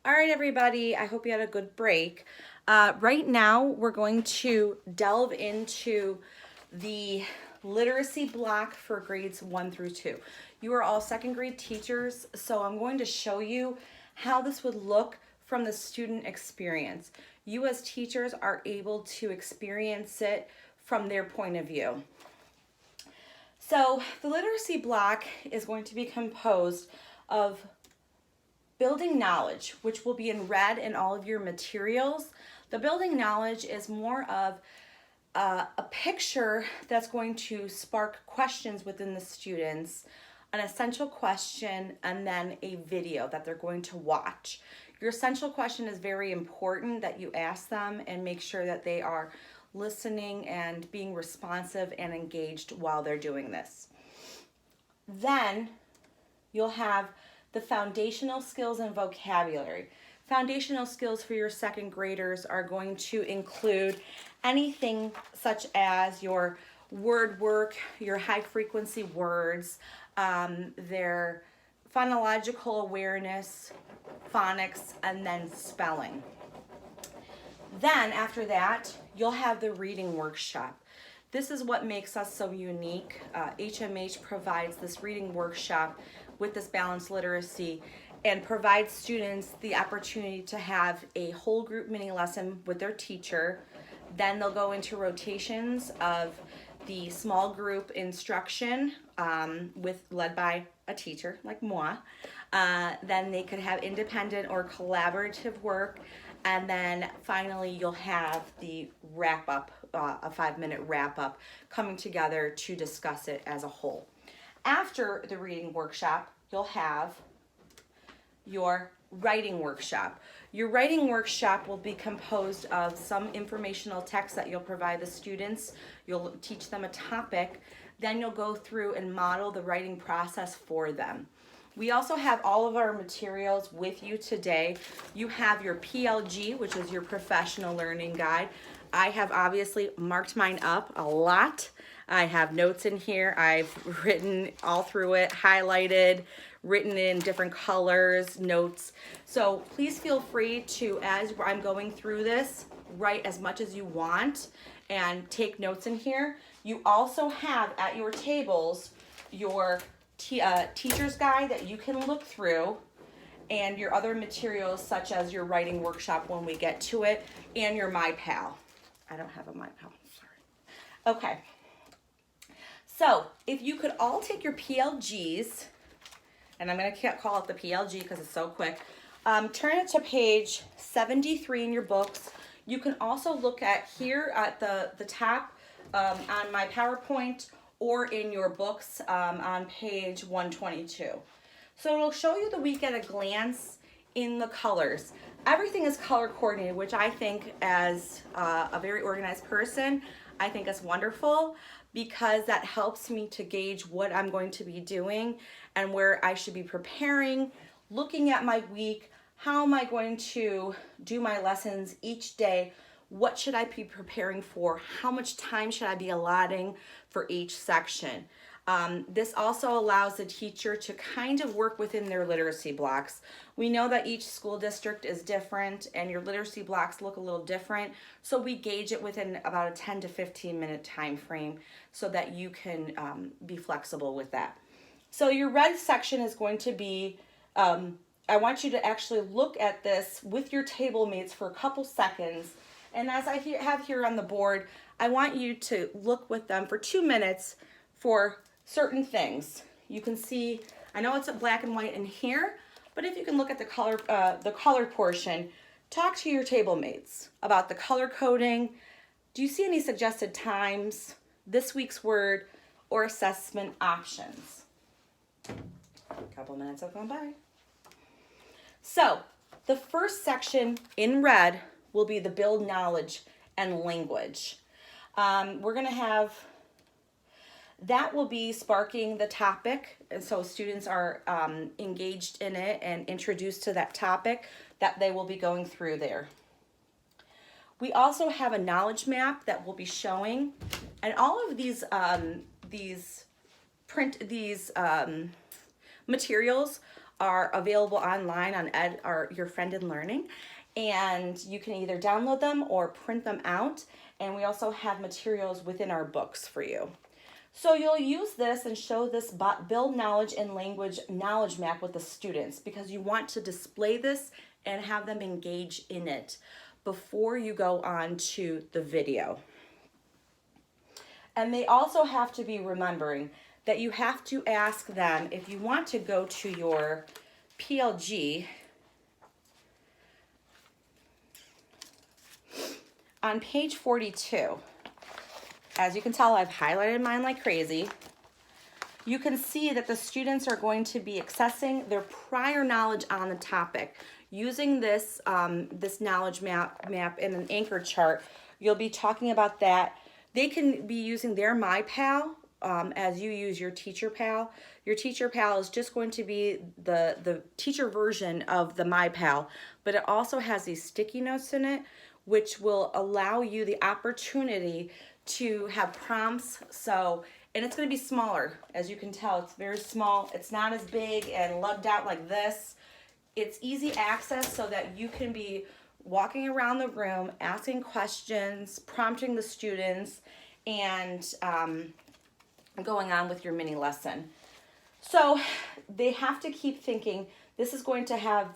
All right, everybody, I hope you had a good break. Right now, we're going to delve into the literacy block for grades 1 through 2. You are all second grade teachers, so I'm going to show you how this would look from the student experience. You as teachers are able to experience it from their point of view. So the literacy block is going to be composed of building knowledge, which will be in red in all of your materials. The building knowledge is more of a picture that's going to spark questions within the students, an essential question, and then a video that they're going to watch. Your essential question is very important that you ask them and make sure that they are listening and being responsive and engaged while they're doing this. Then you'll have the foundational skills and vocabulary. Foundational skills for your second graders are going to include anything such as your word work, your high frequency words, their phonological awareness, phonics, and then spelling. Then after that, you'll have the reading workshop. This is what makes us so unique. HMH provides this reading workshop with this balanced literacy and provides students the opportunity to have a whole group mini lesson with their teacher. Then they'll go into rotations of the small group instruction led by a teacher like moi. Then they could have independent or collaborative work. And then finally, you'll have the wrap up, a 5-minute wrap up coming together to discuss it as a whole. After the reading workshop, you'll have your writing workshop. Your writing workshop will be composed of some informational text that you'll provide the students. You'll teach them a topic. Then you'll go through and model the writing process for them. We also have all of our materials with you today. You have your PLG, which is your professional learning guide. I have obviously marked mine up a lot. I have notes in here. I've written all through it, highlighted, written in different colors, notes. So please feel free to, as I'm going through this, write as much as you want and take notes in here. You also have at your tables your teacher's guide that you can look through, and your other materials such as your writing workshop when we get to it, and your MyPal. I don't have a MyPal, sorry. Okay, so if you could all take your PLGs, and I'm going to call it the PLG because it's so quick, turn it to page 73 in your books. You can also look at here at the top on my PowerPoint or in your books on page 122. So it'll show you the week at a glance in the colors. Everything is color coordinated, which I think as a very organized person, I think is wonderful because that helps me to gauge what I'm going to be doing and where I should be preparing, looking at my week, how am I going to do my lessons each day, what should I be preparing for, how much time should I be allotting for each section. This also allows the teacher to kind of work within their literacy blocks. We know that each school district is different and your literacy blocks look a little different, so we gauge it within about a 10 to 15 minute time frame so that you can be flexible with that. So your red section is going to be, I want you to actually look at this with your table mates for a couple seconds. And as I have here on the board, I want you to look with them for 2 minutes for certain things. You can see, I know it's a black and white in here, but if you can look at the color portion, talk to your table mates about the color coding. Do you see any suggested times, this week's word, or assessment options? A couple minutes have gone by. So the first section in red will be the build knowledge and language. We're going to have, that will be sparking the topic, and so students are engaged in it and introduced to that topic that they will be going through there. We also have a knowledge map that we'll be showing, and all of these materials are available online on Your Friend in Learning, and you can either download them or print them out. And we also have materials within our books for you. So you'll use this and show this build knowledge and language knowledge map with the students, because you want to display this and have them engage in it before you go on to the video. And they also have to be remembering that you have to ask them, if you want to go to your PLG, on page 42, as you can tell, I've highlighted mine like crazy. You can see that the students are going to be accessing their prior knowledge on the topic. Using this, this knowledge map in an anchor chart, you'll be talking about that. They can be using their MyPal as you use your Teacher Pal. Your Teacher Pal is just going to be the teacher version of the MyPal, but it also has these sticky notes in it, which will allow you the opportunity to have prompts. So, and it's going to be smaller. As you can tell, it's very small. It's not as big and lugged out like this. It's easy access so that you can be walking around the room, asking questions, prompting the students, and going on with your mini lesson. So they have to keep thinking, this is going to have